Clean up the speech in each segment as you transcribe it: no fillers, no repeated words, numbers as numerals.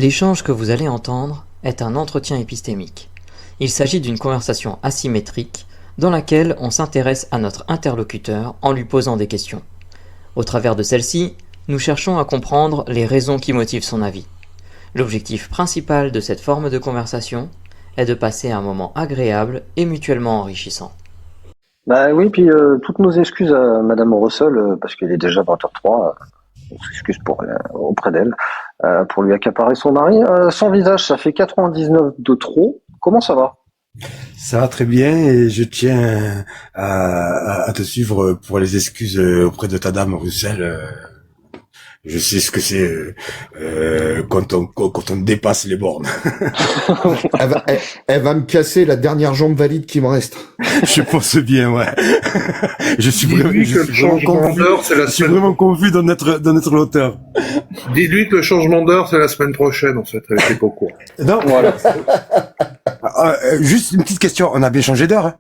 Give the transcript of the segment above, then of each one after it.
L'échange que vous allez entendre est un entretien épistémique. Il s'agit d'une conversation asymétrique dans laquelle on s'intéresse à notre interlocuteur en lui posant des questions. Au travers de celle-ci, nous cherchons à comprendre les raisons qui motivent son avis. L'objectif principal de cette forme de conversation est de passer un moment agréable et mutuellement enrichissant. Bah oui, puis toutes nos excuses à Madame Russell, parce qu'il est déjà 20h03, on s'excuse auprès d'elle, pour lui accaparer son mari. Son visage, ça fait 99 de trop. Comment ça va? Ça va très bien et je tiens à te suivre pour les excuses auprès de ta dame Russell. Je sais ce que c'est quand on dépasse les bornes. Elle va me casser la dernière jambe valide qui me reste. Je pense bien, ouais. Je suis vraiment confus dans notre l'auteur. Dis-lui que le changement d'heure, c'est la semaine prochaine, en fait, avec les concours. Non, voilà. Juste une petite question, on a bien changé d'heure, hein?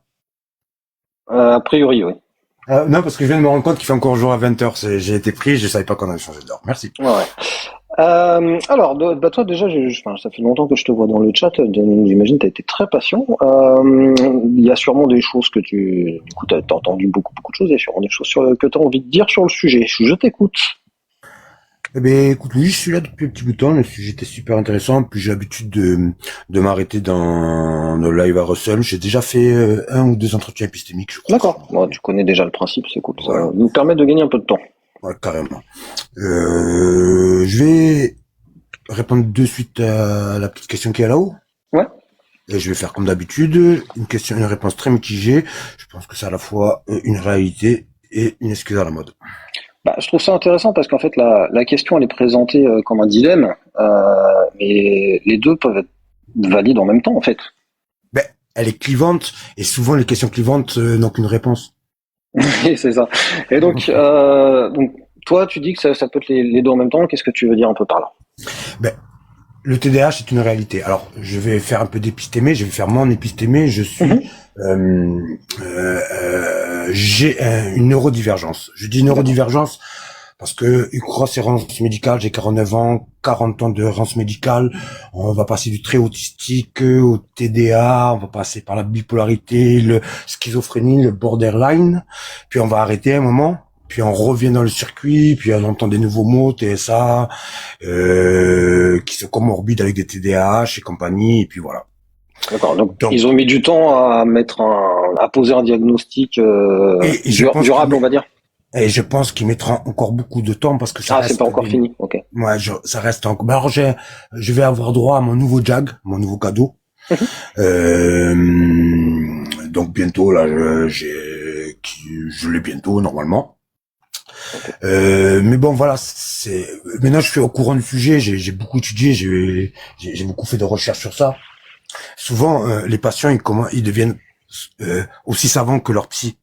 A priori, oui. Non, parce que je viens de me rendre compte qu'il fait encore jour à 20h. J'ai été pris, je savais pas qu'on avait changé d'heure. Merci. Ouais. Alors, toi déjà, ça fait longtemps que je te vois dans le chat. J'imagine que tu as été très patient. Il y a sûrement des choses que du coup, t'as entendu beaucoup de choses. Il y a sûrement des choses que tu as envie de dire sur le sujet. Je t'écoute. Eh ben, écoute, oui, je suis là depuis un petit bout de temps. Le sujet était super intéressant. Puis j'ai l'habitude de m'arrêter dans le live à Russell. J'ai déjà fait 1 ou 2 entretiens épistémiques, je crois. D'accord. Bon, tu connais déjà le principe, c'est cool. Ça nous permet de gagner un peu de temps. Ouais, carrément. Je vais répondre de suite à la petite question qui est là-haut. Ouais. Et je vais faire comme d'habitude, une réponse très mitigée. Je pense que c'est à la fois une réalité et une excuse à la mode. Bah, je trouve ça intéressant parce qu'en fait, la question, elle est présentée comme un dilemme, mais les deux peuvent être valides en même temps, en fait. Ben, elle est clivante, et souvent les questions clivantes n'ont qu'une réponse. Oui, c'est ça. Et donc, toi, tu dis que ça peut être les deux en même temps. Qu'est-ce que tu veux dire un peu par là? Ben, le TDAH est une réalité. Alors, je vais faire un peu d'épistémé, je vais faire mon épistémé. Je suis, j'ai une neurodivergence. Je dis neurodivergence parce que une grosse errance médicale, j'ai 49 ans, 40 ans d'errance médicale. On va passer du très autistique au TDA, on va passer par la bipolarité, le schizophrénie, le borderline. Puis on va arrêter un moment. Puis on revient dans le circuit, puis on entend des nouveaux mots, TSA, qui se comorbident avec des TDAH et compagnie, et puis voilà. D'accord. Donc ils ont mis du temps à poser un diagnostic durable, on va dire. Et je pense qu'ils mettront encore beaucoup de temps parce que ça reste. C'est pas encore fini. Ok. Ouais, ça reste encore. Alors je vais avoir droit à mon nouveau Jag, mon nouveau cadeau. Donc bientôt là, je l'ai bientôt normalement. Okay. Mais bon voilà, maintenant je suis au courant du sujet, j'ai beaucoup étudié, j'ai beaucoup fait de recherches sur ça. Souvent les patients ils deviennent aussi savants que leur psy.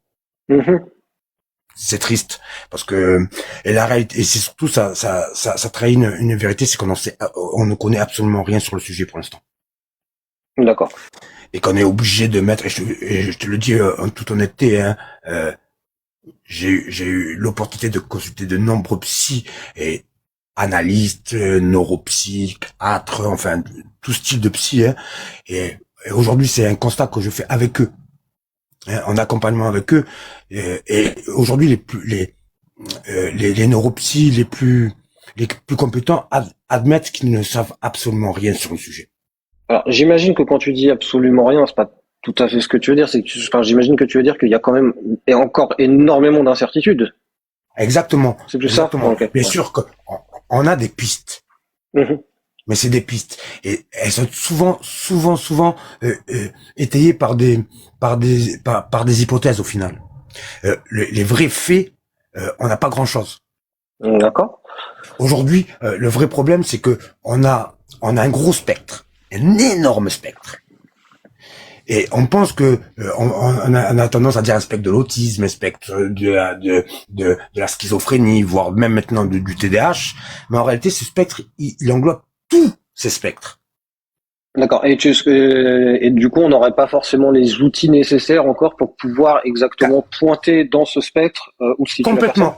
C'est triste parce que et la réalité, et c'est surtout ça trahit une vérité, c'est on ne connaît absolument rien sur le sujet pour l'instant. D'accord. Et qu'on est obligé de mettre, et je te le dis en toute honnêteté, hein, j'ai eu l'opportunité de consulter de nombreux psys et analystes, neuropsychiatres, enfin tout style de psy, hein, et aujourd'hui c'est un constat que je fais avec eux, hein, en accompagnement avec eux, et aujourd'hui les neuropsy les plus compétents admettent qu'ils ne savent absolument rien sur le sujet. Alors j'imagine que quand tu dis absolument rien, c'est pas tout à fait ce que tu veux dire, j'imagine que tu veux dire qu'il y a quand même et encore énormément d'incertitudes. Exactement. C'est plus ça. Okay. Bien sûr qu'on a des pistes, mais c'est des pistes et elles sont souvent étayées par des hypothèses au final. Les vrais faits, on n'a pas grand-chose. D'accord. Aujourd'hui, le vrai problème, c'est que on a un gros spectre, un énorme spectre. Et on pense que on a tendance à dire un spectre de l'autisme, un spectre de la schizophrénie, voire même maintenant du TDAH. Mais en réalité, ce spectre, il englobe tous ces spectres. D'accord. Et du coup, on n'aurait pas forcément les outils nécessaires encore pour pouvoir exactement pointer dans ce spectre où se situe la personne.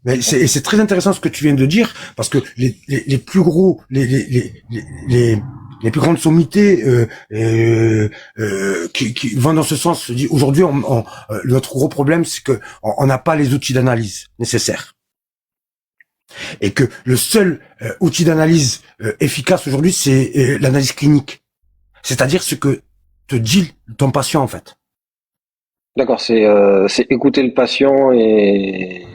Mais c'est très intéressant ce que tu viens de dire, parce que les plus gros, les plus grandes sommités qui vont dans ce sens se disent aujourd'hui notre gros problème c'est que on n'a pas les outils d'analyse nécessaires et que le seul outil d'analyse efficace aujourd'hui c'est l'analyse clinique, c'est-à-dire ce que te dit ton patient en fait. D'accord, c'est écouter le patient et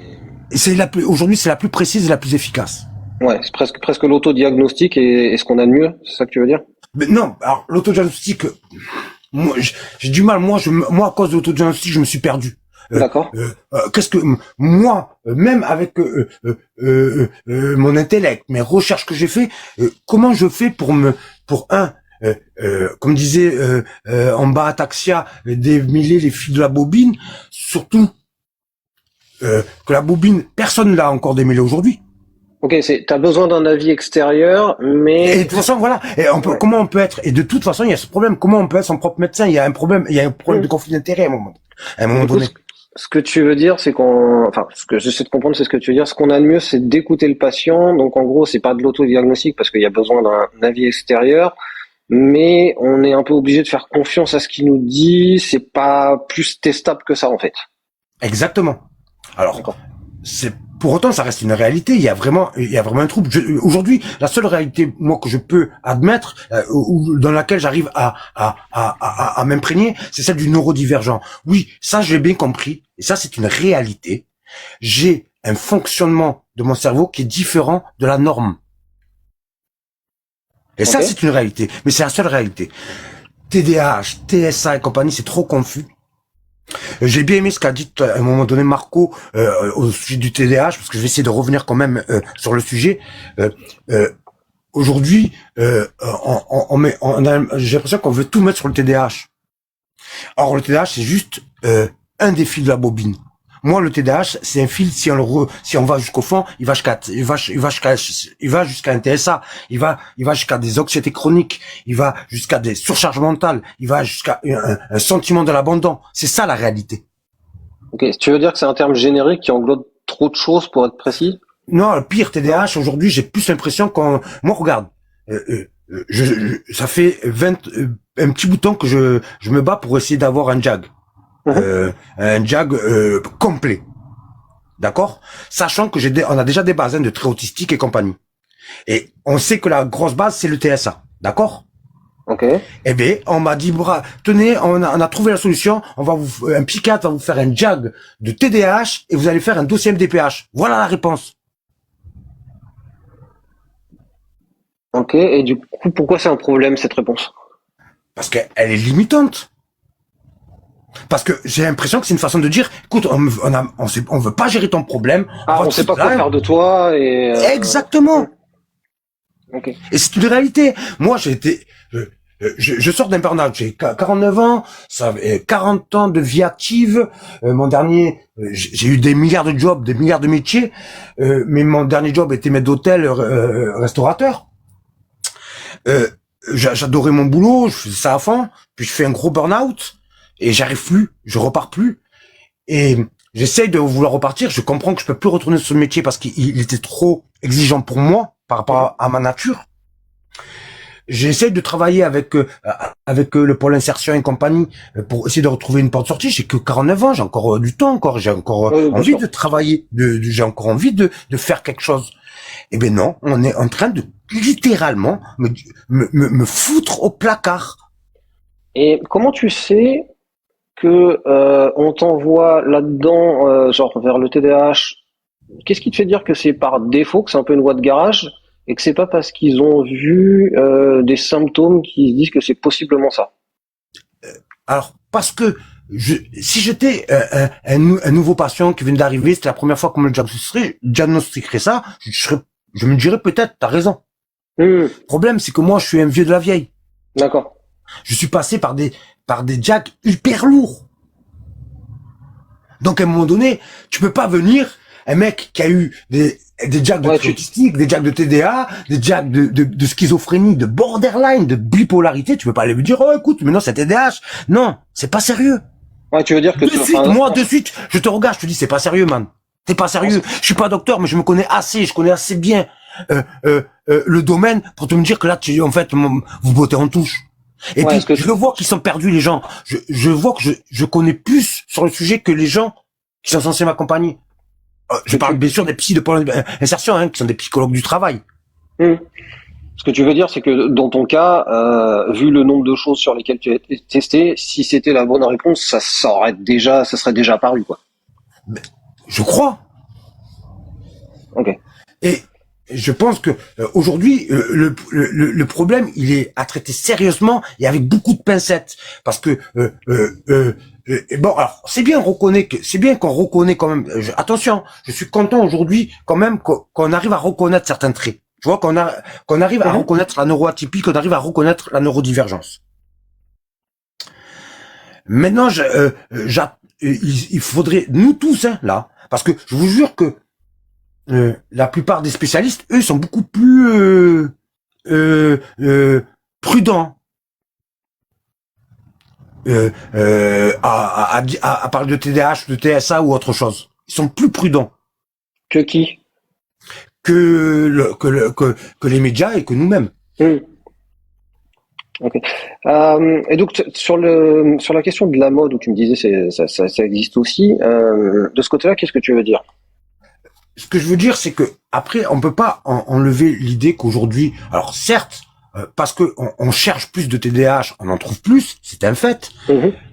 Et aujourd'hui c'est la plus précise et la plus efficace. ouais, c'est presque l'autodiagnostic et ce qu'on a de mieux, c'est ça que tu veux dire? Mais non, alors l'autodiagnostic, moi j'ai du mal, moi à cause de l'autodiagnostic je me suis perdu. D'accord. Qu'est-ce que moi, même avec mon intellect, mes recherches que j'ai fait, comment je fais comme disait en bas Ataxia, démêler les fils de la bobine, surtout que la bobine, personne ne l'a encore démêlé aujourd'hui. Ok, t'as besoin d'un avis extérieur, mais Et de toute façon, voilà. Et ouais. comment on peut être, et de toute façon, il y a ce problème, comment on peut être son propre médecin, il y a un problème de conflit d'intérêt à un moment Du coup, donné. ce que tu veux dire, c'est enfin, ce que j'essaie de comprendre, c'est ce que tu veux dire. Ce qu'on a de mieux, c'est d'écouter le patient. Donc, en gros, c'est pas de l'autodiagnostic parce qu'il y a besoin d'un avis extérieur, mais on est un peu obligé de faire confiance à ce qu'il nous dit. C'est pas plus testable que ça, en fait. Exactement. Alors, D'accord. pour autant, ça reste une réalité. Il y a vraiment un trouble. Aujourd'hui, la seule réalité, moi, que je peux admettre, ou dans laquelle j'arrive à m'imprégner, c'est celle du neurodivergent. Oui, ça, j'ai bien compris. Et ça, c'est une réalité. J'ai un fonctionnement de mon cerveau qui est différent de la norme. Et ça, Ok. c'est une réalité. Mais c'est la seule réalité. TDAH, TSA et compagnie, c'est trop confus. J'ai bien aimé ce qu'a dit à un moment donné Marco au sujet du TDAH, parce que je vais essayer de revenir quand même sur le sujet. Aujourd'hui, j'ai l'impression qu'on veut tout mettre sur le TDAH. Or, le TDAH, c'est juste un des fils de la bobine. Moi, le TDAH, c'est un fil, si on va jusqu'au fond, il va jusqu'à un TSA, il va jusqu'à des anxiétés chroniques, il va jusqu'à des surcharges mentales, il va jusqu'à un sentiment de l'abandon. C'est ça, la réalité. Ok. Tu veux dire que c'est un terme générique qui englobe trop de choses pour être précis? Non, le pire, TDAH, aujourd'hui, j'ai plus l'impression moi, regarde, ça fait un petit bout de temps que je me bats pour essayer d'avoir un JAG. Un JAG complet, d'accord, sachant que on a déjà des bases de traits autistiques et compagnie, et on sait que la grosse base c'est le TSA, d'accord. Ok. Eh bien, on m'a dit, tenez, on a trouvé la solution, un psychiatre va vous faire un JAG de TDAH et vous allez faire un dossier MDPH. Voilà la réponse. Ok. Et du coup, pourquoi c'est un problème cette réponse? Parce qu'elle est limitante. Parce que j'ai l'impression que c'est une façon de dire, écoute, on veut pas gérer ton problème. On sait pas quoi faire de toi et. Exactement. Ok. Et c'est une réalité. Moi, je sors d'un burn-out. J'ai 49 ans, ça fait 40 ans de vie active. Mon dernier, j'ai eu des milliards de jobs, des milliards de métiers, mais mon dernier job était maître d'hôtel, restaurateur. J'adorais mon boulot, je faisais ça à fond. Puis je fais un gros burn-out. Et j'arrive plus, je repars plus. Et j'essaye de vouloir repartir. Je comprends que je peux plus retourner sur ce métier parce qu'il était trop exigeant pour moi par rapport à ma nature. J'essaye de travailler avec le pôle insertion et compagnie pour essayer de retrouver une porte de sortie. J'ai que 49 ans, j'ai encore du temps, j'ai encore envie de travailler, j'ai encore envie de faire quelque chose. Eh ben non, on est en train de littéralement me foutre au placard. Et comment tu sais que on t'envoie là-dedans, genre vers le TDAH? Qu'est-ce qui te fait dire que c'est par défaut, que c'est un peu une voie de garage, et que c'est pas parce qu'ils ont vu des symptômes qui se disent que c'est possiblement ça? Alors, parce que si j'étais un nouveau patient qui vient d'arriver, c'était la première fois qu'on me diagnostiquerait ça, je me dirais peut-être, t'as raison. Le problème, c'est que moi, je suis un vieux de la vieille. D'accord. Je suis passé par des JAG hyper lourds. Donc, à un moment donné, tu peux pas venir, un mec qui a eu des JAG de autistique, des JAG de TDA, des JAG de schizophrénie, de borderline, de bipolarité, tu peux pas aller me dire, oh, écoute, mais non, c'est TDAH. Non, c'est pas sérieux. Ouais, tu veux dire que de suite, je te regarde, je te dis, c'est pas sérieux, man. T'es pas sérieux. Je suis pas docteur, mais je connais assez bien le domaine pour te me dire que là, en fait, vous bottez en touche. Et puis, je vois qu'ils sont perdus, les gens. Je vois que je connais plus sur le sujet que les gens qui sont censés m'accompagner. Je parle bien sûr des psys de insertion, hein, qui sont des psychologues du travail. Ce que tu veux dire, c'est que dans ton cas, vu le nombre de choses sur lesquelles tu as été testé, si c'était la bonne réponse, ça serait déjà apparu, quoi. Mais, je crois. Ok. Et je pense que aujourd'hui, le problème, il est à traiter sérieusement et avec beaucoup de pincettes, parce que bon, alors c'est bien qu'on reconnaît quand même. Attention, je suis content aujourd'hui quand même qu'on arrive à reconnaître certains traits. Tu vois, qu'on arrive à reconnaître la neuroatypie, qu'on arrive à reconnaître la neurodivergence. Maintenant, il faudrait, nous tous, hein, là, parce que je vous jure que la plupart des spécialistes, eux, sont beaucoup plus prudents à parler de TDAH, de TSA ou autre chose. Ils sont plus prudents. Que qui? Que les médias et que nous-mêmes. Ok. Et donc sur la question de la mode où tu me disais ça existe aussi, de ce côté-là, qu'est-ce que tu veux dire? Ce que je veux dire, c'est que après, on peut pas enlever l'idée qu'aujourd'hui, alors certes, parce que on cherche plus de TDAH, on en trouve plus, c'est un fait,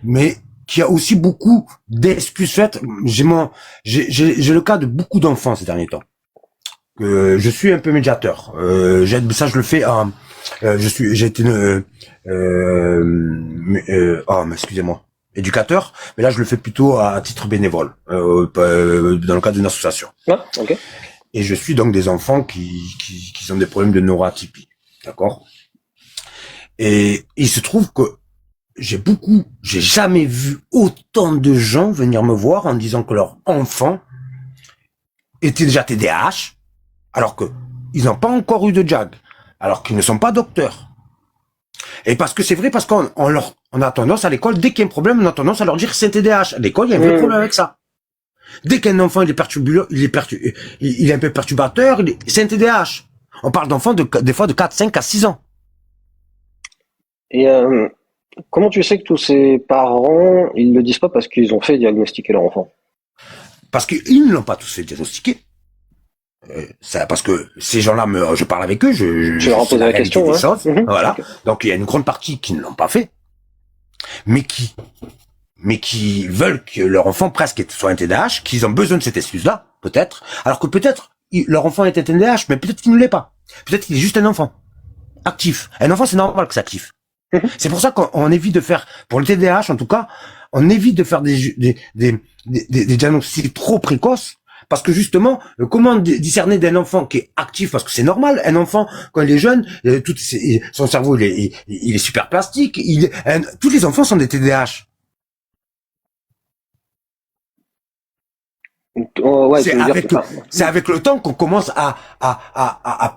mais qu'il y a aussi beaucoup d'excuses faites. J'ai le cas de beaucoup d'enfants ces derniers temps. Je suis un peu médiateur. Ça, je le fais. J'ai été excusez-moi, éducateur, mais là je le fais plutôt à titre bénévole, dans le cadre d'une association. Ah, ok. Et je suis donc des enfants qui ont des problèmes de neuroatypie, d'accord. Et il se trouve que j'ai jamais vu autant de gens venir me voir en disant que leur enfant était déjà TDAH, alors que ils n'ont pas encore eu de JAG, alors qu'ils ne sont pas docteurs. Et parce que c'est vrai, parce qu'on a tendance à l'école, dès qu'il y a un problème, on a tendance à leur dire que c'est un TDAH. À l'école, il y a un vrai problème avec ça. Dès qu'un enfant il est un peu perturbateur, c'est un TDAH. On parle d'enfants des fois de 4, 5 à 6 ans. Et comment tu sais que tous ces parents, ils le disent pas parce qu'ils ont fait diagnostiquer leur enfant? Parce qu'ils ne l'ont pas tous fait diagnostiquer. Parce que ces gens-là, je parle avec eux, je leur pose la question, des choses, voilà. Okay. Donc il y a une grande partie qui ne l'ont pas fait, mais qui veulent que leur enfant presque soit un TDAH, qu'ils ont besoin de cette excuse-là, peut-être, alors que peut-être leur enfant est un TDAH, mais peut-être qu'il ne l'est pas. Peut-être qu'il est juste un enfant actif. Un enfant, c'est normal que c'est actif. C'est pour ça qu'on évite de faire, pour le TDAH en tout cas, on évite de faire des diagnostics trop précoces. Parce que justement, comment discerner d'un enfant qui est actif, parce que c'est normal, un enfant quand il est jeune, son cerveau il est super plastique. Tous les enfants sont des TDAH. Ouais, c'est avec le temps qu'on commence à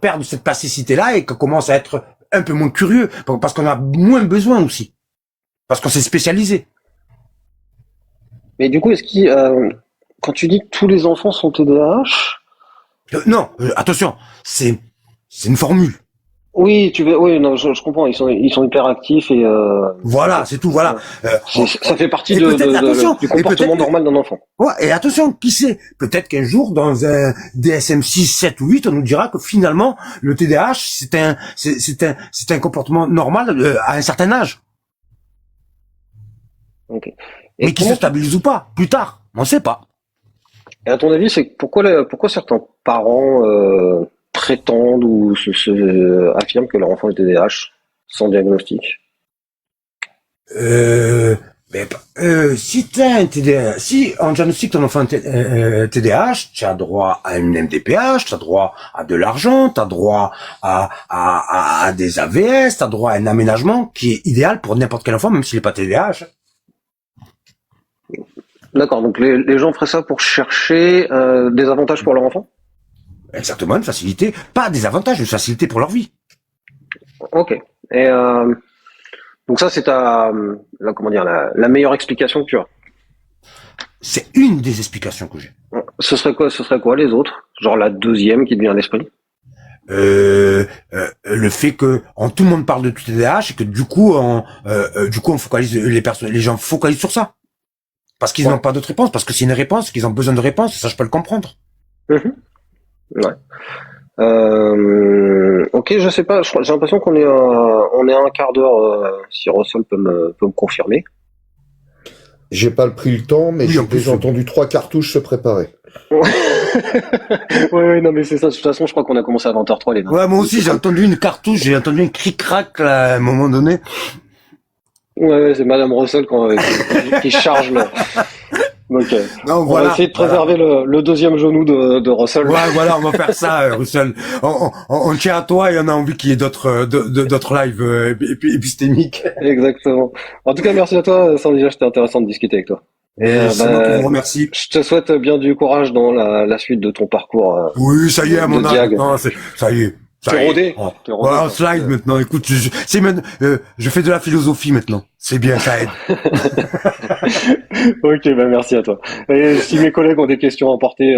perdre cette plasticité-là et qu'on commence à être un peu moins curieux, parce qu'on a moins besoin aussi, parce qu'on s'est spécialisé. Mais du coup, quand tu dis que tous les enfants sont TDAH, non, attention, c'est une formule. Oui, non, je comprends. Ils sont hyper actifs et voilà, c'est tout. Voilà. Ça fait partie du comportement normal d'un enfant. Ouais, et attention, qui sait, peut-être qu'un jour dans un DSM 6, 7 ou 8, on nous dira que finalement le TDAH c'est un comportement normal à un certain âge. Ok. Mais qui se stabilise ou pas plus tard, on ne sait pas. Et à ton avis, c'est pourquoi certains parents prétendent ou affirment que leur enfant est TDAH sans diagnostic? Si t'as un TDAH, si on diagnostique ton enfant TDAH, tu as droit à une MDPH, tu as droit à de l'argent, tu as droit à des AVS, tu as droit à un aménagement qui est idéal pour n'importe quel enfant, même s'il n'est pas TDAH. D'accord, donc les gens feraient ça pour chercher des avantages pour leur enfant? Exactement, une facilité, pas des avantages, une facilité pour leur vie. Ok. Et donc ça, c'est la meilleure explication que tu as. C'est une des explications que j'ai. Ce serait quoi les autres? Genre la deuxième qui te vient à l'esprit? Le fait que tout le monde parle de TDAH et que du coup on focalise les gens focalisent sur ça parce qu'ils n'ont pas d'autre réponse, parce que c'est une réponse, qu'ils ont besoin de réponse. Ça, je peux le comprendre. Mhm. Ouais. Ok, je sais pas. J'ai l'impression qu'on est à un quart d'heure. Si Russell peut me confirmer. J'ai pas pris le temps, mais Oui, j'ai en plus, déjà entendu 3 cartouches se préparer. Ouais, non, mais c'est ça. De toute façon, je crois qu'on a commencé à 20h03 les gars. Ouais, moi aussi, j'ai entendu une cartouche, j'ai entendu un cric-crac là, à un moment donné. Ouais, c'est Madame Russell qui charge le. Donc, Non, on voilà. va essayer de préserver le deuxième genou de Russell. Ouais, voilà, on va faire ça, Russell. On tient à toi et on a envie qu'il y ait d'autres lives épistémiques. Exactement. En tout cas, merci à toi, Sandy. C'était intéressant de discuter avec toi. Et c'est moi qui vous remercie. Je te souhaite bien du courage dans la suite de ton parcours. Oui, ça y est, à mon âge, maintenant, ça y est. T'es rodé. T'es rodé. Ouais, on slide maintenant. Écoute, je fais de la philosophie maintenant. C'est bien, ça aide. Ok, merci à toi. Et si mes collègues ont des questions à porter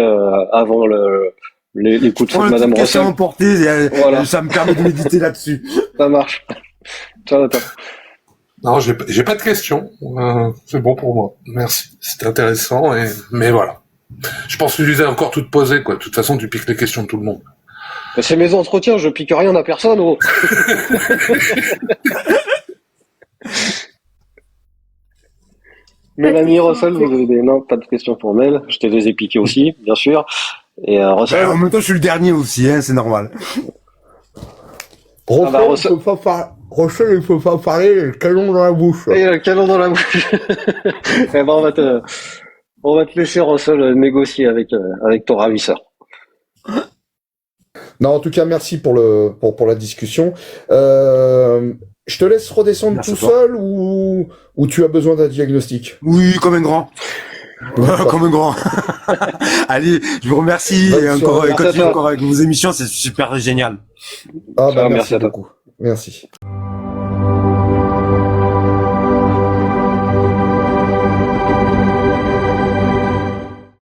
avant les coups de feu de Madame Russell, voilà. Ça me permet de méditer là-dessus. Ça marche. Ciao, à toi. Non, j'ai pas de questions. C'est bon pour moi. Merci. C'était intéressant, mais voilà. Je pense que tu les as encore toutes posées, quoi. De toute façon, tu piques les questions de tout le monde. C'est mes entretiens, je pique rien à personne. Oh. Mélanie, Russell, vous avez des... Non, pas de questions pour Mel. Je te les ai piquées aussi, bien sûr. Et Russell. En même temps, je suis le dernier aussi, hein, c'est normal. Russell, il faut pas parler le canon dans la bouche. Et le canon dans la bouche. Eh ben, on va te laisser, Russell, négocier avec ton ravisseur. Non, en tout cas, merci pour la discussion. Je te laisse redescendre Merci tout seul ou tu as besoin d'un diagnostic? Oui, comme un grand. Comme un grand. Allez, je vous remercie et encore, continuez encore avec vos émissions, c'est super génial. Ah, bah, merci beaucoup. Merci.